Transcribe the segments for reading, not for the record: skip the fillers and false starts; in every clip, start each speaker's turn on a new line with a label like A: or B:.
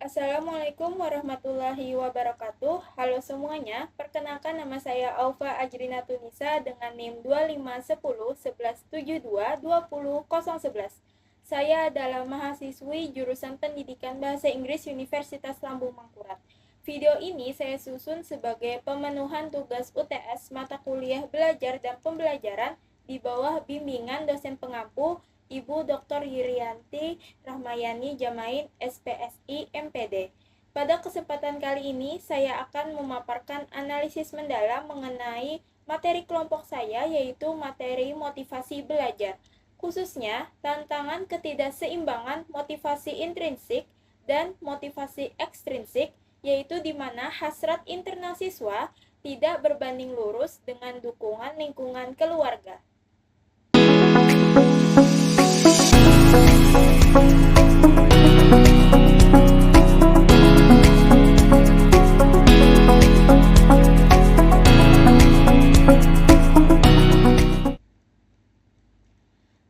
A: Assalamualaikum warahmatullahi wabarakatuh. Halo semuanya, perkenalkan nama saya Aufa Ajrina Tunisa dengan NIM 251011722011. Saya adalah mahasiswi jurusan Pendidikan Bahasa Inggris Universitas Lambung Mangkurat. Video ini saya susun sebagai pemenuhan tugas UTS mata kuliah belajar dan pembelajaran di bawah bimbingan dosen pengampu Ibu Dr. Yirianti Rahmayani Jamain SPSI MPD. Pada kesempatan kali ini, saya akan memaparkan analisis mendalam mengenai materi kelompok saya, yaitu materi motivasi belajar, khususnya tantangan ketidakseimbangan motivasi intrinsik dan motivasi ekstrinsik, yaitu di mana hasrat internal siswa tidak berbanding lurus dengan dukungan lingkungan keluarga.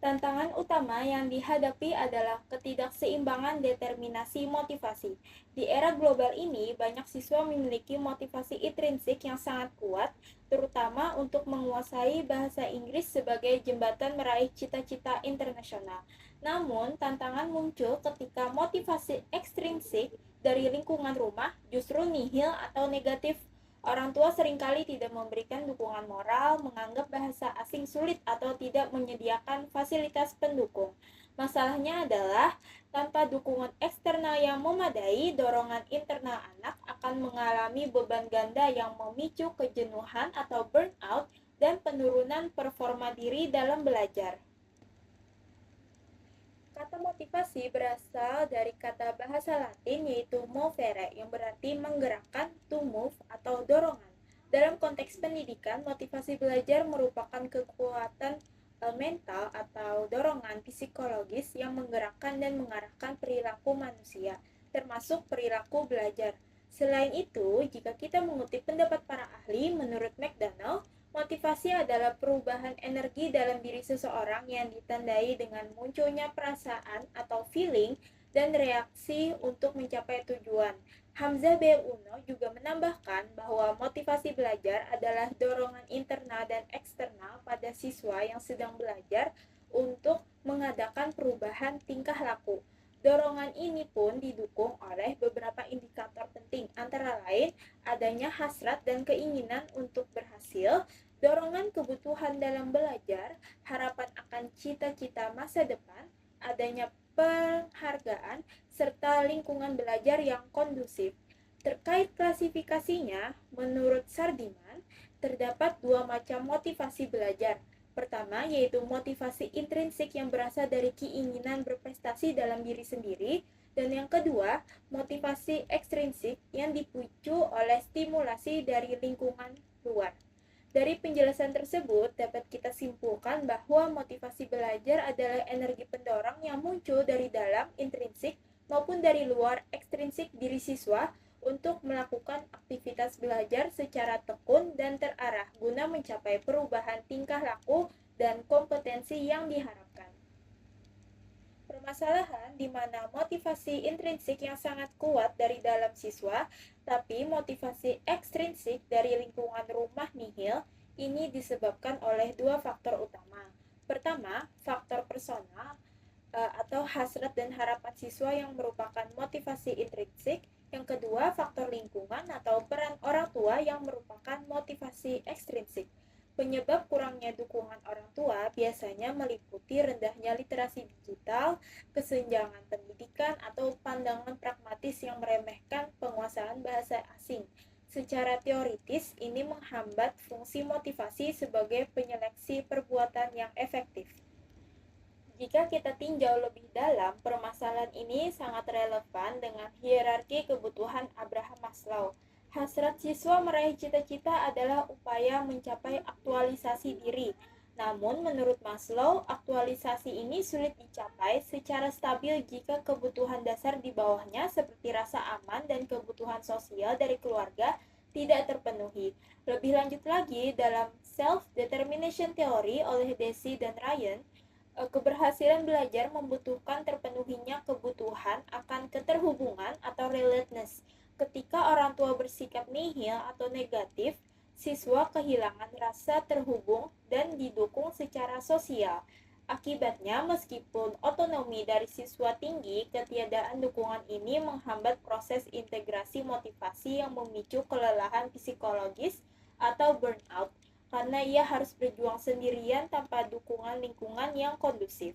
A: Tantangan utama yang dihadapi adalah ketidakseimbangan determinasi motivasi. Di era global ini, banyak siswa memiliki motivasi intrinsik yang sangat kuat, terutama untuk menguasai bahasa Inggris sebagai jembatan meraih cita-cita internasional. Namun, tantangan muncul ketika motivasi ekstrinsik dari lingkungan rumah justru nihil atau negatif. Orang tua seringkali tidak memberikan dukungan moral, menganggap bahasa asing sulit atau tidak menyediakan fasilitas pendukung. Masalahnya adalah, tanpa dukungan eksternal yang memadai, dorongan internal anak akan mengalami beban ganda yang memicu kejenuhan atau burnout dan penurunan performa diri dalam belajar. Kata motivasi berasal dari kata bahasa Latin yaitu movere yang berarti menggerakkan, to move atau dorongan. Dalam konteks pendidikan, motivasi belajar merupakan kekuatan mental atau dorongan psikologis yang menggerakkan dan mengarahkan perilaku manusia, termasuk perilaku belajar. Selain itu, jika kita mengutip pendapat para ahli, menurut McDonald, motivasi adalah perubahan energi dalam diri seseorang yang ditandai dengan munculnya perasaan atau feeling dan reaksi untuk mencapai tujuan. Hamzah B. Uno juga menambahkan bahwa motivasi belajar adalah dorongan internal dan eksternal pada siswa yang sedang belajar untuk mengadakan perubahan tingkah laku. Dorongan ini pun didukung oleh beberapa indikator penting, antara lain adanya hasrat dan keinginan untuk berhasil, dorongan kebutuhan dalam belajar, harapan akan cita-cita masa depan, adanya penghargaan, serta lingkungan belajar yang kondusif. Terkait klasifikasinya, menurut Sardiman, terdapat dua macam motivasi belajar. Pertama, yaitu motivasi intrinsik yang berasal dari keinginan berprestasi dalam diri sendiri, dan yang kedua, motivasi ekstrinsik yang dipicu oleh stimulasi dari lingkungan luar. Dari penjelasan tersebut, dapat kita simpulkan bahwa motivasi belajar adalah energi pendorong yang muncul dari dalam intrinsik maupun dari luar ekstrinsik diri siswa untuk melakukan aktivitas belajar secara tekun dan terarah guna mencapai perubahan tingkah laku dan kompetensi yang diharapkan. Permasalahan di mana motivasi intrinsik yang sangat kuat dari dalam siswa, tapi motivasi ekstrinsik dari lingkungan rumah nihil, ini disebabkan oleh dua faktor utama. Pertama, faktor personal atau hasrat dan harapan siswa yang merupakan motivasi intrinsik. Yang kedua, faktor lingkungan atau peran orang tua yang merupakan motivasi ekstrinsik. Penyebab kurangnya dukungan orang tua biasanya meliputi rendahnya literasi digital, kesenjangan pendidikan, atau pandangan pragmatis yang meremehkan penguasaan bahasa asing. Secara teoritis, ini menghambat fungsi motivasi sebagai penyeleksi perbuatan yang efektif. Jika kita tinjau lebih dalam, permasalahan ini sangat relevan dengan hierarki kebutuhan Abraham Maslow. Hasrat siswa meraih cita-cita adalah upaya mencapai aktualisasi diri. Namun, menurut Maslow, aktualisasi ini sulit dicapai secara stabil jika kebutuhan dasar di bawahnya seperti rasa aman dan kebutuhan sosial dari keluarga tidak terpenuhi. Lebih lanjut lagi, dalam Self-Determination Theory oleh Deci dan Ryan, keberhasilan belajar membutuhkan terpenuhinya kebutuhan akan keterhubungan atau minus. Ketika orang tua bersikap nihil atau negatif, siswa kehilangan rasa terhubung dan didukung secara sosial. Akibatnya, meskipun otonomi dari siswa tinggi, ketiadaan dukungan ini menghambat proses integrasi motivasi yang memicu kelelahan psikologis atau burnout, karena ia harus berjuang sendirian tanpa dukungan lingkungan yang kondusif.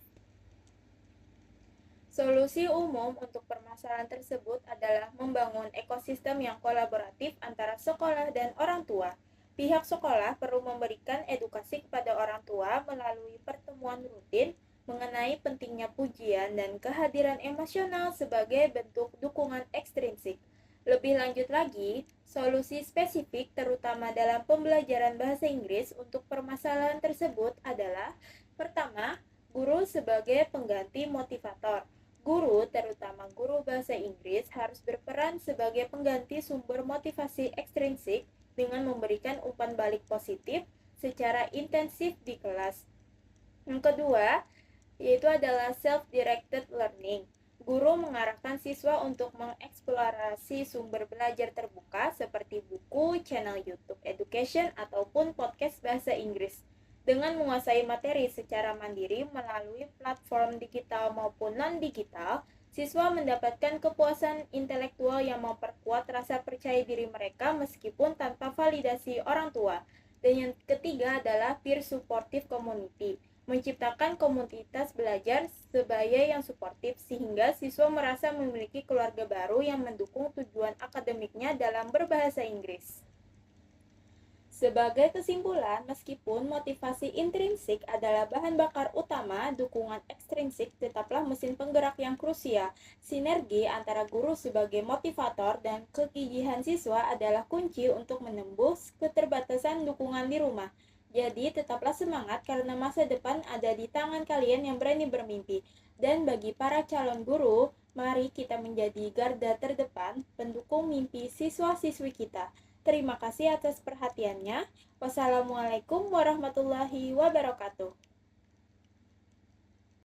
A: Solusi umum untuk permasalahan tersebut adalah membangun ekosistem yang kolaboratif antara sekolah dan orang tua. Pihak sekolah perlu memberikan edukasi kepada orang tua melalui pertemuan rutin mengenai pentingnya pujian dan kehadiran emosional sebagai bentuk dukungan ekstrinsik. Lebih lanjut lagi, solusi spesifik terutama dalam pembelajaran bahasa Inggris untuk permasalahan tersebut adalah: pertama, guru sebagai pengganti motivator. Guru, terutama guru bahasa Inggris, harus berperan sebagai pengganti sumber motivasi ekstrinsik dengan memberikan umpan balik positif secara intensif di kelas. Yang kedua, yaitu adalah self-directed learning. Guru mengarahkan siswa untuk mengeksplorasi sumber belajar terbuka seperti buku, channel YouTube education, ataupun podcast bahasa Inggris. Dengan menguasai materi secara mandiri melalui platform digital maupun non-digital, siswa mendapatkan kepuasan intelektual yang memperkuat rasa percaya diri mereka meskipun tanpa validasi orang tua. Dan yang ketiga adalah peer supportive community, menciptakan komunitas belajar sebaya yang suportif sehingga siswa merasa memiliki keluarga baru yang mendukung tujuan akademiknya dalam berbahasa Inggris. Sebagai kesimpulan, meskipun motivasi intrinsik adalah bahan bakar utama, dukungan ekstrinsik tetaplah mesin penggerak yang krusial. Sinergi antara guru sebagai motivator dan kegigihan siswa adalah kunci untuk menembus keterbatasan dukungan di rumah. Jadi, tetaplah semangat karena masa depan ada di tangan kalian yang berani bermimpi. Dan bagi para calon guru, mari kita menjadi garda terdepan pendukung mimpi siswa-siswi kita. Terima kasih atas perhatiannya. Wassalamualaikum warahmatullahi wabarakatuh.